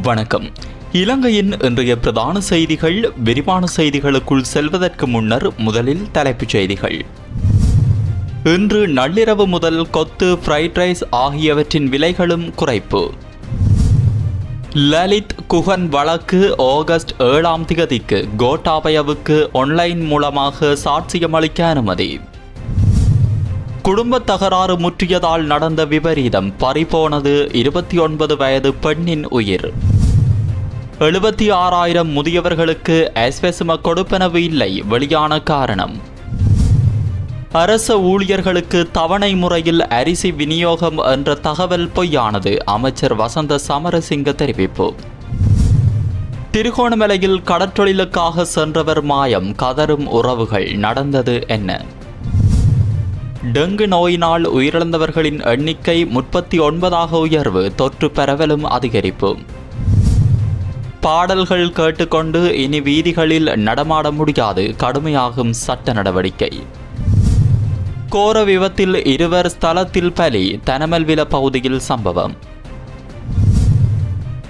வணக்கம். இலங்கையின் இன்றைய பிரதான செய்திகள். விரிவான செய்திகளுக்குள் செல்வதற்கு முன்னர் முதலில் தலைப்புச் செய்திகள். இன்று நள்ளிரவு முதல் கொத்து, ஃப்ரைட் ரைஸ் ஆகியவற்றின் விலைகளும் குறைப்பு. லலித் குஹன் வழக்கு ஆகஸ்ட் 7ஆம் தேதிக்கு கோட்டாபயவுக்கு ஆன்லைன் மூலமாக சாட்சியமளிக்க அனுமதி. குடும்ப தகராறு முற்றியதால் நடந்த விபரீதம், பறிபோனது 29 வயது பெண்ணின் உயிர். 76,000 முதியவர்களுக்கு எஸ்வெசும கொடுப்பனவு இல்லை, வெளியான காரணம். அரச ஊழியர்களுக்கு தவணை முறையில் அரிசி விநியோகம் என்ற தகவல் பொய்யானது, அமைச்சர் வசந்த சமரசிங்க தெரிவிப்பு. திருகோணமலையில் கடற்றொழிலுக்காக சென்றவர் மாயம், கதரும் உறவுகள், நடந்தது என்ன? டெங்கு நோயினால் உயிரிழந்தவர்களின் எண்ணிக்கை 39ஆக உயர்வு, தொற்று பரவலும் அதிகரிப்பு. பாடல்கள் கேட்டுக்கொண்டு இனி வீதிகளில் நடமாட முடியாது, கடுமையாகும் சட்ட நடவடிக்கை. கோர விபத்தில் 2 ஸ்தலத்தில் பலி, தனமல்வில பகுதியில் சம்பவம்.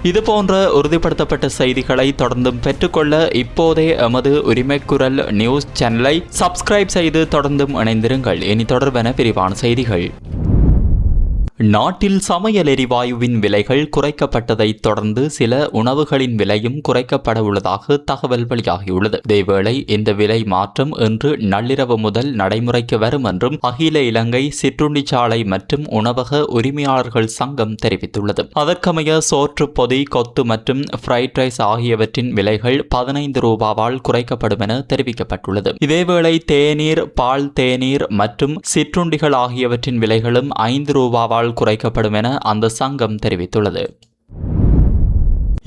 இதுபோன்ற உறுதிப்படுத்தப்பட்ட செய்திகளை தொடர்ந்தும் பெற்றுக்கொள்ள இப்போதே எமது உரிமைக்குரல் நியூஸ் சேனலை சப்ஸ்கிரைப் செய்து தொடர்ந்தும் இணைந்திருங்கள். இனி தொடர்பான விரிவான செய்திகள். நாட்டில் சமையல் எரிவாயுவின் விலைகள் குறைக்கப்பட்டதை தொடர்ந்து சில உணவுகளின் விலையும் குறைக்கப்பட உள்ளதாக தகவல் வெளியாகியுள்ளது. இதேவேளை இந்த விலை மாற்றம் இன்று நள்ளிரவு முதல் நடைமுறைக்கு வரும் என்றும் அகில இலங்கை சிற்றுண்டிச்சாலை மற்றும் உணவக உரிமையாளர்கள் சங்கம் தெரிவித்துள்ளது. அதற்கமைய சோற்று பொதி, கொத்து மற்றும் ஃப்ரைட் ரைஸ் ஆகியவற்றின் விலைகள் 15 ரூபாவால் குறைக்கப்படும் என தெரிவிக்கப்பட்டுள்ளது. இதேவேளை தேநீர், பால் தேநீர் மற்றும் சிற்றுண்டிகள் ஆகியவற்றின் விலைகளும் 5 ரூபாவால் குறைக்கப்படும் என அந்த சங்கம் தெரிவித்துள்ளது.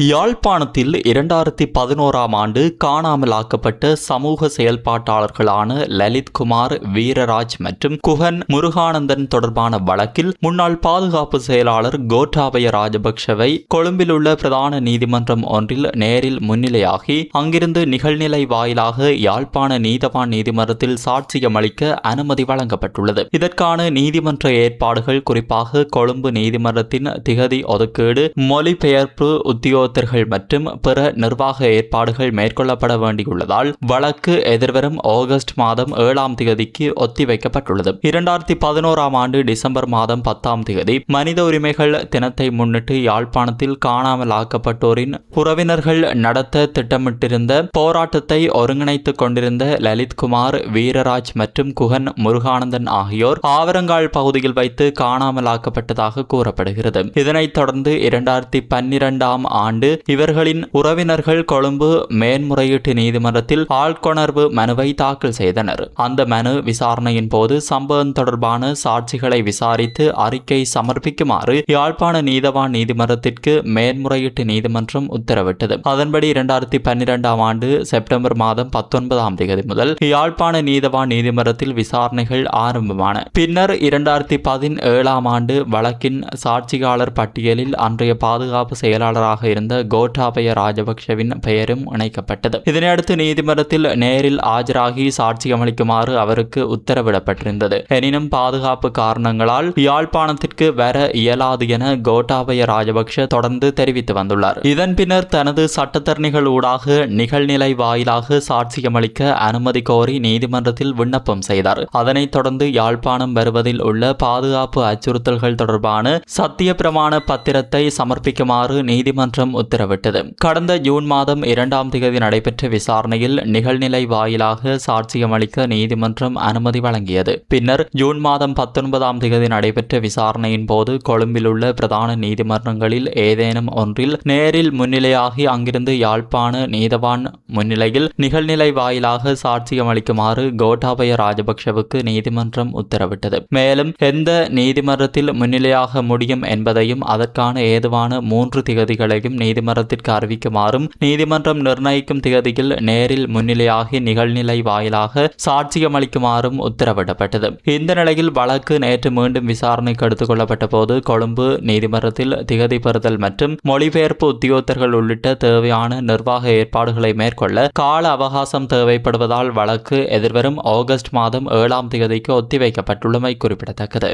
யாழ்ப்பாணத்தில் 2011ஆம் ஆண்டு காணாமல் ஆக்கப்பட்ட சமூக செயல்பாட்டாளர்களான லலித் குமார், வீரராஜ் மற்றும் குஹன் முருகானந்தன் தொடர்பான வழக்கில் முன்னாள் பாதுகாப்பு செயலாளர் கோட்டாபய ராஜபக்ஷவை கொழும்பில் உள்ள பிரதான நீதிமன்றம் ஒன்றில் நேரில் முன்னிலையாகி அங்கிருந்து நிகழ்நிலை வாயிலாக யாழ்ப்பாண நீதவான் நீதிமன்றத்தில் சாட்சியமளிக்க அனுமதி வழங்கப்பட்டுள்ளது. இதற்கான நீதிமன்ற ஏற்பாடுகள், குறிப்பாக கொழும்பு நீதிமன்றத்தின் திகதி ஒதுக்கீடு, மொழிபெயர்ப்பு உத்தியோக மற்றும் பிற நிர்வாக ஏற்பாடுகள் மேற்கொள்ளப்பட வேண்டியுள்ளதால் வழக்கு எதிர்வரும் ஆகஸ்ட் மாதம் 7ஆம் தேதிக்கு ஒத்திவைக்கப்பட்டுள்ளது. 2011ஆம் ஆண்டு டிசம்பர் மாதம் 10ஆம் தேதி மனித உரிமைகள் தினத்தை முன்னிட்டு யாழ்ப்பாணத்தில் காணாமல் ஆக்கப்பட்டோரின் உறவினர்கள் நடத்த திட்டமிட்டிருந்த போராட்டத்தை ஒருங்கிணைத்துக் கொண்டிருந்த லலித் குமார், வீரராஜ் மற்றும் குஹன் முருகானந்தன் ஆகியோர் ஆவரங்கால் பகுதியில் வைத்து காணாமல் ஆக்கப்பட்டதாக கூறப்படுகிறது. இதனைத் தொடர்ந்து 2012ஆம் ஆண்டு இவர்களின் உறவினர்கள் கொழும்பு மேன்முறையீட்டு நீதிமன்றத்தில் ஆள்கொணர்வு மனுவை தாக்கல் செய்தனர். அந்த மனு விசாரணையின் போது சம்பவம் தொடர்பான சாட்சிகளை விசாரித்து அறிக்கை சமர்ப்பிக்குமாறு யாழ்ப்பாண நீதவான் நீதிமன்றத்திற்கு மேன்முறையீட்டு நீதிமன்றம் உத்தரவிட்டது. அதன்படி 2012ஆம் ஆண்டு செப்டம்பர் மாதம் 19ஆம் தேதி முதல் யாழ்ப்பாண நீதவான் நீதிமன்றத்தில் விசாரணைகள் ஆரம்பமான பின்னர் 2017ஆம் ஆண்டு வழக்கின் சாட்சியாளர் பட்டியலில் அன்றைய பாதுகாப்பு செயலாளராக இருந்த கோட்டாபய ராஜபக்ஷவின் பெயரும் இணைக்கப்பட்டது. இதனையடுத்து நீதிமன்றத்தில் நேரில் ஆஜராகி சாட்சியமளிக்குமாறு அவருக்கு உத்தரவிடப்பட்டிருந்தது. எனினும் பாதுகாப்பு காரணங்களால் யாழ்ப்பாணத்திற்கு வர இயலாது என கோட்டாபய ராஜபக்ஷ தொடர்ந்து தெரிவித்து வந்துள்ளார். இதன் பின்னர் தனது சட்டத்தரணிகள் ஊடாக நிகழ்நிலை வாயிலாக சாட்சியமளிக்க அனுமதி கோரி நீதிமன்றத்தில் விண்ணப்பம் செய்தார். அதனைத் தொடர்ந்து யாழ்ப்பாணம் வருவதில் உள்ள பாதுகாப்பு அச்சுறுத்தல்கள் தொடர்பான சத்திய பிரமாண பத்திரத்தை சமர்ப்பிக்குமாறு நீதிமன்றம் உத்தரவிட்டது. கடந்த ஜூன் மாதம் 2ஆம் தேதி நடைபெற்ற விசாரணையில் நிகழ்நிலை வாயிலாக சாட்சியமளிக்க நீதிமன்றம் அனுமதி வழங்கியது. பின்னர் ஜூன் மாதம் 19ஆம் தேதி நடைபெற்ற விசாரணையின் போது கொழும்பில் உள்ள பிரதான நீதிமன்றங்களில் ஏதேனும் ஒன்றில் நேரில் முன்னிலையாகி அங்கிருந்து யாழ்ப்பாண நீதவான் முன்னிலையில் நிகழ்நிலை வாயிலாக சாட்சியமளிக்குமாறு கோட்டாபய ராஜபக்ஷவுக்கு நீதிமன்றம் உத்தரவிட்டது. மேலும் எந்த நீதிமன்றத்தில் முன்னிலையாக முடியும் என்பதையும் அதற்கான ஏதுவான 3 திகதிகளையும் நீதிமன்றத்திற்கு அறிவிக்குமாறும் நீதிமன்றம் நிர்ணயிக்கும் திகதியில் நேரில் முன்னிலையாகி நிகழ்நிலை வாயிலாக சாட்சியமளிக்குமாறும் உத்தரவிடப்பட்டது. இந்த நிலையில் வழக்கு நேற்று மீண்டும் விசாரணைக்கு எடுத்துக் கொள்ளப்பட்ட போது கொழும்பு நீதிமன்றத்தில் திகதி பெறுதல் மற்றும் மொழிபெயர்ப்பு உத்தியோகத்தர்கள் உள்ளிட்ட தேவையான நிர்வாக ஏற்பாடுகளை மேற்கொள்ள கால அவகாசம் தேவைப்படுவதால் வழக்கு எதிர்வரும் ஆகஸ்ட் மாதம் 7ஆம் தேதிக்கு ஒத்திவைக்கப்பட்டுள்ளமை குறிப்பிடத்தக்கது.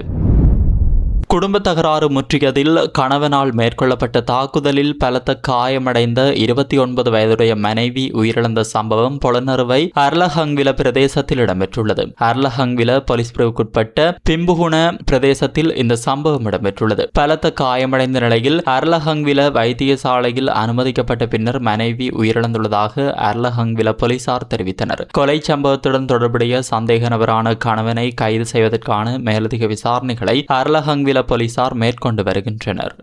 குடும்ப தகராறு முற்றியதில் கணவனால் மேற்கொள்ளப்பட்ட தாக்குதலில் பலத்த காயமடைந்த 29 வயதுடைய மனைவி உயிரிழந்த சம்பவம் பொலனறுவை அர்லஹங்வில பிரதேசத்தில் இடம்பெற்றுள்ளது. அர்லஹங்வில போலீஸ் பிரிவுக்குட்பட்ட பிம்புகுண பிரதேசத்தில் இந்த சம்பவம் இடம்பெற்றுள்ளது. பலத்த காயமடைந்த நிலையில் அர்லஹங்வில வைத்தியசாலையில் அனுமதிக்கப்பட்ட பின்னர் மனைவி உயிரிழந்துள்ளதாக அர்லஹங்வில போலீசார் தெரிவித்தனர். கொலை சம்பவத்துடன் தொடர்புடைய சந்தேக நபரான கணவனை கைது செய்வதற்கான மேலதிக விசாரணைகளை அர்லஹங்வில போலீசார் மேற்கொண்டு வருகின்றனர்.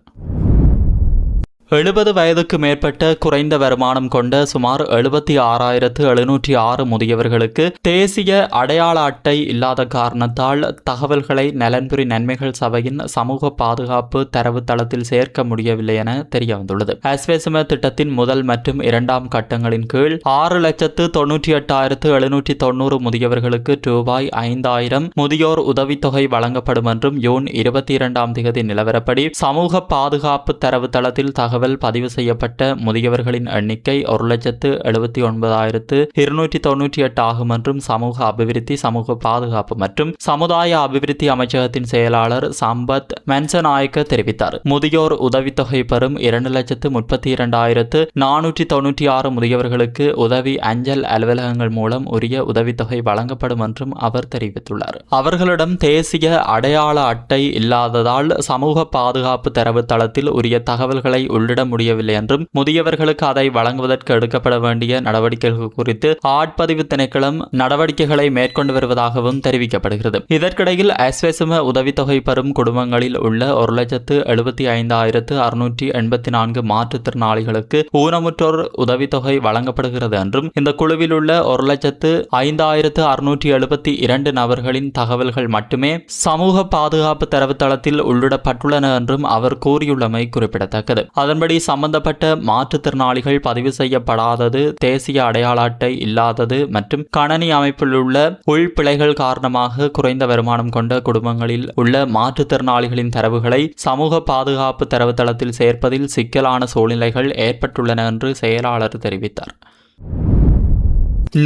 70 வயதுக்கு மேற்பட்ட குறைந்த வருமானம் கொண்ட சுமார் 76,706 முதியவர்களுக்கு தேசிய அடையாள அட்டை இல்லாத காரணத்தால் தகவல்களை நலன்புரி நன்மைகள் சபையின் சமூக பாதுகாப்பு தரவுத்தளத்தில் சேர்க்க முடியவில்லை என தெரியவந்துள்ளது. அஸ்வெசும திட்டத்தின் முதல் மற்றும் இரண்டாம் கட்டங்களின் கீழ் 6,98,790 முதியவர்களுக்கு ரூபாய் 5,000 முதியோர் உதவித்தொகை வழங்கப்படும் என்றும் ஜூன் 22 நிலவரப்படி சமூக பாதுகாப்பு தரவுத்தளத்தில் தகவல் பதிவு செய்யப்பட்ட முதியவர்களின் எண்ணிக்கை 1,79,298 ஆகும் என்றும் சமூக அபிவிருத்தி, சமூக பாதுகாப்பு மற்றும் சமுதாய அபிவிருத்தி அமைச்சகத்தின் செயலாளர் சம்பத் மன்சநாயக்க தெரிவித்தார். முதியோர் உதவித்தொகை பெறும் 2,32,496 முதியவர்களுக்கு உதவி அஞ்சல் அலுவலகங்கள் மூலம் உரிய உதவித்தொகை வழங்கப்படும் என்றும் அவர் தெரிவித்துள்ளார். அவர்களிடம் தேசிய அடையாள அட்டை இல்லாததால் சமூக பாதுகாப்பு தரவுத்தளத்தில் உரிய தகவல்களை உள்ளிட முடியவில்லை என்றும் முதியவர்களுக்கு அதை வழங்குவதற்கு எடுக்கப்பட வேண்டிய நடவடிக்கைகள் குறித்து ஆட்பதிவு திணைக்களம் நடவடிக்கைகளை மேற்கொண்டு வருவதாகவும் தெரிவிக்கப்படுகிறது. இதற்கிடையில் அஸ்வெசும உதவித்தொகை பெறும் குடும்பங்களில் உள்ள 1,75,684 மாற்றுத்திறனாளிகளுக்கு ஊனமுற்றோர் உதவித்தொகை வழங்கப்படுகிறது என்றும் இந்த குழுவில் உள்ள 1,05,672 நபர்களின் தகவல்கள் மட்டுமே சமூக பாதுகாப்பு தரவுத்தளத்தில் உள்ளிடப்பட்டுள்ளன என்றும் அவர் கூறியுள்ளமை குறிப்பிடத்தக்கது. அதன்படி சம்பந்தப்பட்ட மாற்றுத்திறனாளிகள் பதிவு செய்யப்படாதது, தேசிய அடையாள அட்டை இல்லாதது மற்றும் கணனி அமைப்பில் உள்ள உள்பிழைகள் காரணமாக குறைந்த வருமானம் கொண்ட குடும்பங்களில் உள்ள மாற்றுத்திறனாளிகளின் தரவுகளை சமூக பாதுகாப்பு தரவுத்தளத்தில் சேர்ப்பதில் சிக்கலான சூழ்நிலைகள் ஏற்பட்டுள்ளன என்று செயலாளர் தெரிவித்தார்.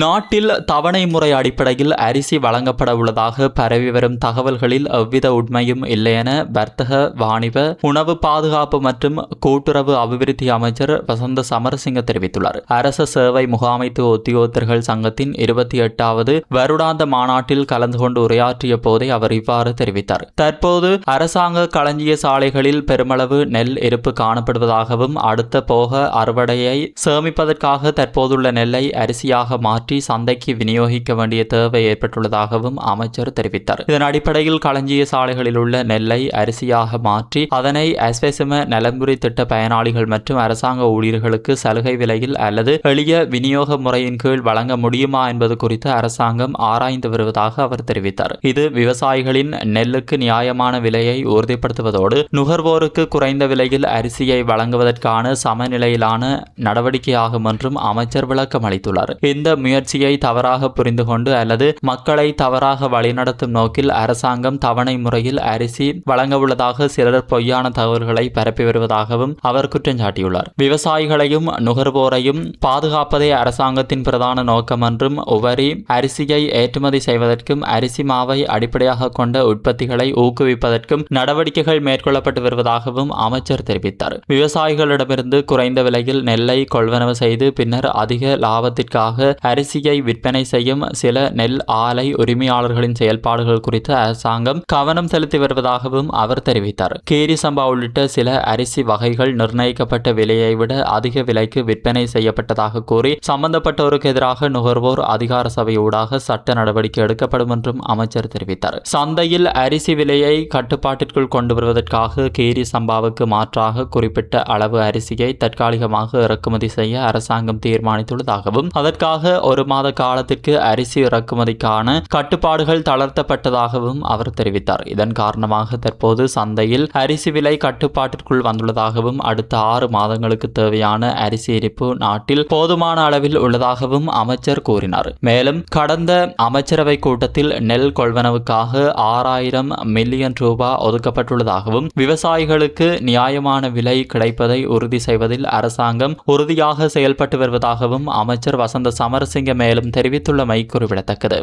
நாட்டில் தவணை முறை அடிப்படையில் அரிசி வழங்கப்பட உள்ளதாக பரவி வரும் தகவல்களில் எவ்வித உண்மையும் இல்லை என வர்த்தக, வாணிப, உணவு பாதுகாப்பு மற்றும் கூட்டுறவு அபிவிருத்தி அமைச்சர் வசந்த சமரசிங்க தெரிவித்துள்ளார். அரச சேவை முகாமைத்துவ உத்தியோகத்தர்கள் சங்கத்தின் 28வது வருடாந்த மாநாட்டில் கலந்து கொண்டு உரையாற்றிய போதே அவர் இவ்வாறு தெரிவித்தார். தற்போது அரசாங்க களஞ்சிய சாலைகளில் பெருமளவு நெல் இருப்பு காணப்படுவதாகவும் அடுத்த போக அறுவடையை சேமிப்பதற்காக தற்போதுள்ள நெல்லை அரிசியாக மாற்றி சந்தைக்கு விநியோகிக்க வேண்டிய தேவை ஏற்பட்டுள்ளதாகவும் அமைச்சர் தெரிவித்தார். இதன் அடிப்படையில் களஞ்சிய சாலைகளில் உள்ள நெல்லை அரிசியாக மாற்றி அதனை அஸ்வெசும நலம்புரி திட்ட பயனாளிகள் மற்றும் அரசாங்க ஊழியர்களுக்கு சலுகை விலையில் அல்லது எளிய விநியோக முறையின் கீழ் வழங்க முடியுமா என்பது குறித்து அரசாங்கம் ஆராய்ந்து வருவதாக அவர் தெரிவித்தார். இது விவசாயிகளின் நெல்லுக்கு நியாயமான விலையை உறுதிப்படுத்துவதோடு நுகர்வோருக்கு குறைந்த விலையில் அரிசியை வழங்குவதற்கான சமநிலையிலான நடவடிக்கையாகும் என்றும் அமைச்சர் விளக்கம் அளித்துள்ளார். இந்த முயற்சியை தவறாக புரிந்து கொண்டு அல்லது மக்களை தவறாக வழிநடத்தும் நோக்கில் அரசாங்கம் தவணை முறையில் அரிசி வழங்கவுள்ளதாக சிலர் பொய்யான தகவல்களை பரப்பி வருவதாகவும் அவர் குற்றம் சாட்டியுள்ளார். விவசாயிகளையும் நுகர்வோரையும் பாதுகாப்பதே அரசாங்கத்தின் பிரதான நோக்கம் என்றும் உபரி அரிசியை ஏற்றுமதி செய்வதற்கும் அரிசி மாவை அடிப்படையாக கொண்ட உற்பத்திகளை ஊக்குவிப்பதற்கும் நடவடிக்கைகள் மேற்கொள்ளப்பட்டு வருவதாகவும் அமைச்சர் தெரிவித்தார். விவசாயிகளிடமிருந்து குறைந்த விலையில் நெல்லை கொள்வனவு செய்து பின்னர் அதிக லாபத்திற்காக அரிசியை விற்பனை செய்யும் சில நெல் ஆலை உரிமையாளர்களின் செயல்பாடுகள் குறித்து அரசாங்கம் கவனம் செலுத்தி வருவதாகவும் அவர் தெரிவித்தார். கேரி சம்பா உள்ளிட்ட சில அரிசி வகைகள் நிர்ணயிக்கப்பட்ட விலையை விட அதிக விலைக்கு விற்பனை செய்யப்பட்டதாக கூறி சம்பந்தப்பட்டோருக்கு எதிராக நுகர்வோர் அதிகார சபை ஊடாக சட்ட நடவடிக்கை எடுக்கப்படும் என்றும் அமைச்சர் தெரிவித்தார். சந்தையில் அரிசி விலையை கட்டுப்பாட்டிற்குள் கொண்டு வருவதற்காக கேரி சம்பாவுக்கு மாற்றாக குறிப்பிட்ட அளவு அரிசியை தற்காலிகமாக இறக்குமதி செய்ய அரசாங்கம் தீர்மானித்துள்ளதாகவும் அதற்காக ஒரு மாத காலத்திற்கு அரிசி இறக்குமதிக்கான கட்டுப்பாடுகள் தளர்த்தப்பட்டதாகவும் அவர் தெரிவித்தார். இதன் காரணமாக தற்போது சந்தையில் அரிசி விலை கட்டுப்பாட்டிற்குள் வந்துள்ளதாகவும் அடுத்த 6 மாதங்களுக்கு தேவையான அரிசி இருப்பு நாட்டில் போதுமான அளவில் உள்ளதாகவும் அமைச்சர் கூறினார். மேலும் கடந்த அமைச்சரவை கூட்டத்தில் நெல் கொள்வனவுக்காக 6,000 மில்லியன் ரூபாய் ஒதுக்கப்பட்டுள்ளதாகவும் விவசாயிகளுக்கு நியாயமான விலை கிடைப்பதை உறுதி செய்வதில் அரசாங்கம் உறுதியாக செயல்பட்டு வருவதாகவும் அமைச்சர் வசந்த சமரசிங்க மேலும் தெரிவித்துள்ளமை குறிப்பிடத்தக்கது.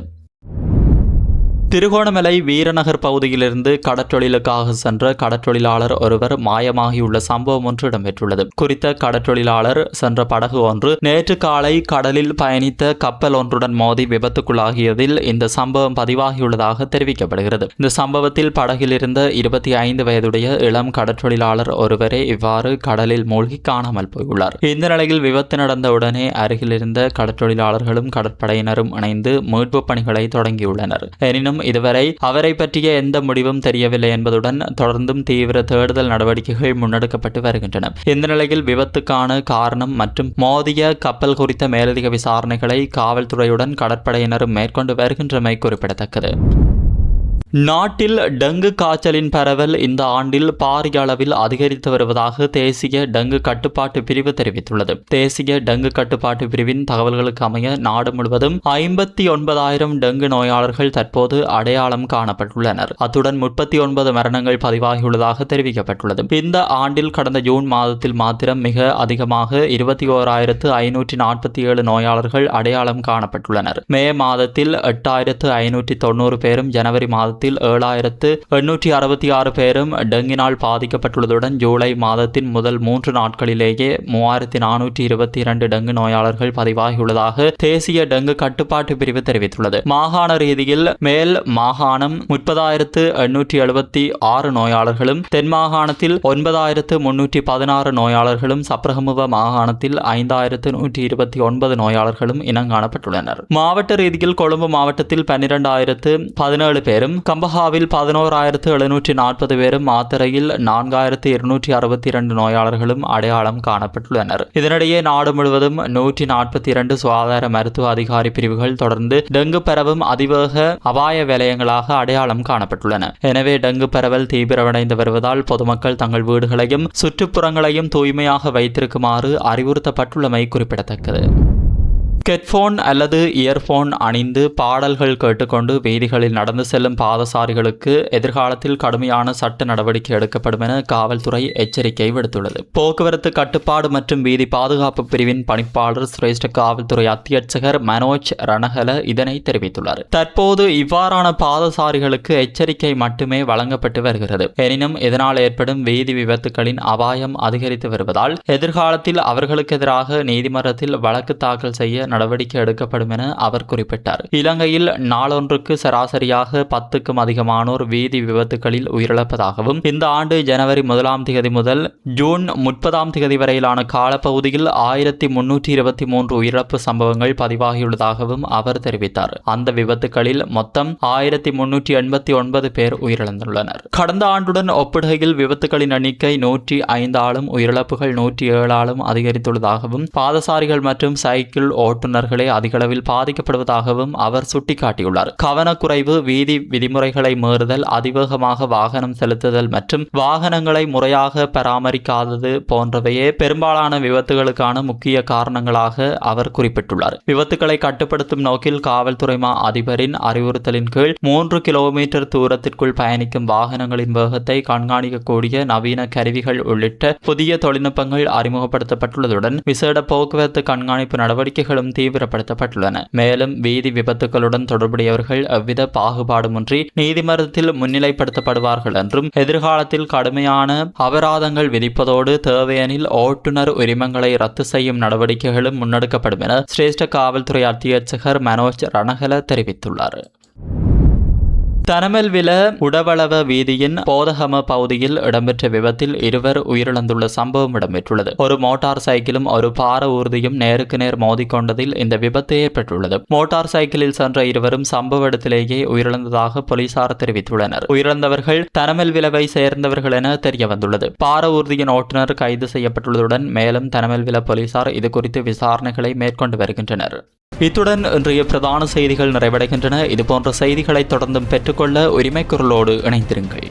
திருகோணமலை வீரநகர் பகுதியிலிருந்து கடற்றொழிலுக்காக சென்ற கடற்றொழிலாளர் ஒருவர் மாயமாகியுள்ள சம்பவம் ஒன்று இடம்பெற்றுள்ளது. குறித்த கடற்றொழிலாளர் சென்ற படகு ஒன்று நேற்று காலை கடலில் பயணித்த கப்பல் ஒன்றுடன் மோதி விபத்துக்குள்ளாகியதில் இந்த சம்பவம் பதிவாகியுள்ளதாக தெரிவிக்கப்படுகிறது. இந்த சம்பவத்தில் படகில் இருந்த 25 வயதுடைய இளம் கடற்றொழிலாளர் ஒருவரே இவ்வாறு கடலில் மூழ்கி காணாமல் போயுள்ளார். இந்த நிலையில் விபத்து நடந்தவுடனே அருகில் இருந்த கடற்றொழிலாளர்களும் கடற்படையினரும் இணைந்து மீட்பு பணிகளை தொடங்கியுள்ளனர். எனினும் இதுவரை அவரை பற்றிய எந்த முடிவும் தெரியவில்லை என்பதுடன் தொடர்ந்தும் தீவிர தேடுதல் நடவடிக்கைகள் முன்னெடுக்கப்பட்டு வருகின்றன. இந்த நிலையில் விபத்துக்கான காரணம் மற்றும் மோதிய கப்பல் குறித்த மேலதிக விசாரணைகளை காவல்துறையுடன் கடற்படையினரும் மேற்கொண்டு வருகின்றமை குறிப்பிடத்தக்கது. நாட்டில் டெங்கு காய்ச்சலின் பரவல் இந்த ஆண்டில் பாரிய அளவில் அதிகரித்து வருவதாக தேசிய டெங்கு கட்டுப்பாட்டு பிரிவு தெரிவித்துள்ளது. தேசிய டெங்கு கட்டுப்பாட்டு பிரிவின் தகவல்களுக்கு அமைய நாடு முழுவதும் 59,000 டெங்கு நோயாளர்கள் தற்போது அடையாளம் காணப்பட்டுள்ளனர். அத்துடன் 39 மரணங்கள் பதிவாகியுள்ளதாக தெரிவிக்கப்பட்டுள்ளது. இந்த ஆண்டில் கடந்த ஜூன் மாதத்தில் மாத்திரம் மிக அதிகமாக 21,547 நோயாளர்கள் அடையாளம் காணப்பட்டுள்ளனர். மே மாதத்தில் 8,590 பேரும், ஜனவரி மாதத்தில் 7,866 பேரும் டெங்கினால் பாதிக்கப்பட்டுள்ளதுடன் ஜூலை மாதத்தின் முதல் 3 நாட்களிலேயே 3,422 டெங்கு நோயாளர்கள் பதிவாகியுள்ளதாக தேசிய டெங்கு கட்டுப்பாட்டு பிரிவு தெரிவித்துள்ளது. மாகாண ரீதியில் மேல் மாகாணம் 30,876 நோயாளர்களும், தென் மாகாணத்தில் 9,316 நோயாளர்களும், சப்ரகமுவ மாகாணத்தில் 5,129 நோயாளர்களும் இனங்காணப்பட்டுள்ளனர். மாவட்ட ரீதியில் கொழும்பு மாவட்டத்தில் 12,017 பேரும், கம்பஹாவில் 11,740 பேரும், மாத்தறையில் 4,262 நோயாளர்களும் அடையாளம் காணப்பட்டுள்ளனர். இதனிடையே நாடு முழுவதும் 142 சுகாதார மருத்துவ அதிகாரி பிரிவுகள் தொடர்ந்து டெங்கு பரவும் அதிவேக அபாய வலயங்களாக அடையாளம் காணப்பட்டுள்ளன. எனவே டெங்கு பரவல் தீவிரமடைந்து வருவதால் பொதுமக்கள் தங்கள் வீடுகளையும் சுற்றுப்புறங்களையும் தூய்மையாக வைத்திருக்குமாறு அறிவுறுத்தப்பட்டுள்ளமை குறிப்பிடத்தக்கது. ஹெட்போன் அல்லது இயர்போன் அணிந்து பாடல்கள் கேட்டுக்கொண்டு வீதிகளில் நடந்து செல்லும் பாதசாரிகளுக்கு எதிர்காலத்தில் கடுமையான சட்ட நடவடிக்கை எடுக்கப்படும் என காவல்துறை எச்சரிக்கை விடுத்துள்ளது. போக்குவரத்து கட்டுப்பாடு மற்றும் வீதி பாதுகாப்பு பிரிவின் பணிப்பாளர் சிரேஷ்ட காவல்துறை அத்தியட்சகர் மனோஜ் ரணஹல இதனை தெரிவித்துள்ளார். தற்போது இவ்வாறான பாதசாரிகளுக்கு எச்சரிக்கை மட்டுமே வழங்கப்பட்டு வருகிறது. எனினும் இதனால் ஏற்படும் வீதி விபத்துகளின் அபாயம் அதிகரித்து வருவதால் எதிர்காலத்தில் அவர்களுக்கு எதிராக நீதிமன்றத்தில் வழக்கு தாக்கல் செய்ய நடவடிக்கை எடுக்கப்படும் என அவர் குறிப்பிட்டார். இலங்கையில் நாளொன்றுக்கு சராசரியாக 10க்கும் அதிகமானோர் வீதி விபத்துகளில் உயிரிழப்பதாகவும், இந்த ஆண்டு ஜனவரி 1ஆம் தேதி முதல் ஜூன் 30ஆம் தேதி வரையிலான காலப்பகுதியில் 1,323 உயிரிழப்பு சம்பவங்கள் பதிவாகியுள்ளதாகவும் அவர் தெரிவித்தார். அந்த விபத்துகளில் மொத்தம் 1,389 பேர் உயிரிழந்துள்ளனர். கடந்த ஆண்டுடன் ஒப்பிடுகையில் விபத்துகளின் எண்ணிக்கை 105 ஆலும் உயிரிழப்புகள் 107 ஆலும் அதிகரித்துள்ளதாகவும், பாதசாரிகள் மற்றும் சைக்கிள் ஓட்டுநர்களே அதிகளவில் பாதிக்கப்படுவதாகவும் அவர் சுட்டிக்காட்டியுள்ளார். கவனக்குறைவு, வீதி விதிமுறைகளை மீறுதல், அதிவேகமாக வாகனம் செலுத்துதல் மற்றும் வாகனங்களை முறையாக பராமரிக்காதது போன்றவையே பெரும்பாலான விபத்துகளுக்கான முக்கிய காரணங்களாக அவர் குறிப்பிட்டுள்ளார். விபத்துகளை கட்டுப்படுத்தும் நோக்கில் காவல்துறை மா அதிபரின் அறிவுறுத்தலின் கீழ் 3 கிலோமீட்டர் தூரத்திற்குள் பயணிக்கும் வாகனங்களின் வேகத்தை கண்காணிக்கக்கூடிய நவீன கருவிகள் உள்ளிட்ட புதிய தொழில்நுட்பங்கள் அறிமுகப்படுத்தப்பட்டுள்ளதுடன் விசேட போக்குவரத்து கண்காணிப்பு நடவடிக்கைகளும் தீவிரப்படுத்தப்பட்டுள்ளன. மேலும் வீதி விபத்துகளுடன் தொடர்புடையவர்கள் எவ்வித பாகுபாடுமின்றி நீதிமன்றத்தில் முன்னிலைப்படுத்தப்படுவார்கள் என்றும், எதிர்காலத்தில் கடுமையான அபராதங்கள் விதிப்பதோடு தேவையெனில் ஓட்டுநர் உரிமங்களை ரத்து செய்யும் நடவடிக்கைகளும் முன்னெடுக்கப்படும் என சிரேஷ்ட காவல்துறை அத்தியட்சகர் மனோஜ் ரணஹல தெரிவித்துள்ளார். தனமெல்வில உடவளவ வீதியின் போதகம பகுதியில் இடம்பெற்ற விபத்தில் 2 உயிரிழந்துள்ள சம்பவம் இடம்பெற்றுள்ளது. ஒரு மோட்டார் சைக்கிளும் ஒரு பார ஊர்தியும் நேருக்கு நேர் மோதிக்கொண்டதில் இந்த விபத்து ஏற்பட்டுள்ளது. மோட்டார் சைக்கிளில் சென்ற இருவரும் சம்பவ இடத்திலேயே உயிரிழந்ததாக போலீசார் தெரிவித்துள்ளனர். உயிரிழந்தவர்கள் தனமெல்விலவை சேர்ந்தவர்கள் என தெரிய வந்துள்ளது. பார ஊர்தியின் ஓட்டுநர் கைது செய்யப்பட்டுள்ளதுடன் மேலும் தனமெல்வில போலீசார் இதுகுறித்து விசாரணைகளை மேற்கொண்டு வருகின்றனர். இத்துடன் இன்றைய பிரதான செய்திகள் நிறைவடைகின்றன. இதுபோன்ற செய்திகளை தொடர்ந்தும் பெற்றுக்கொள்ள உரிமை குரலோடு இணைந்திருங்கள்.